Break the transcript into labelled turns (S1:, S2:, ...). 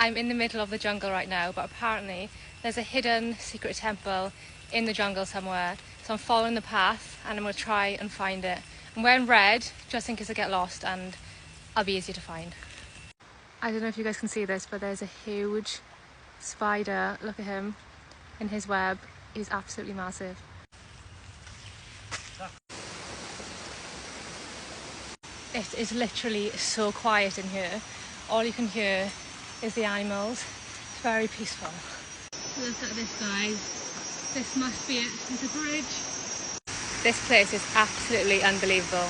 S1: I'm in the middle of the jungle right now, but apparently there's a hidden secret temple in the jungle somewhere. So I'm following the path and I'm going to try and find it. I'm wearing red just in case I get lost and I'll be easier to find. I don't know if you guys can see this, but there's a huge spider. Look at him in his web. He's absolutely massive. It is literally so quiet in here. All you can hear is the animals. It's very peaceful. Look at this, guys. This must be it. There's a bridge. This place is absolutely unbelievable.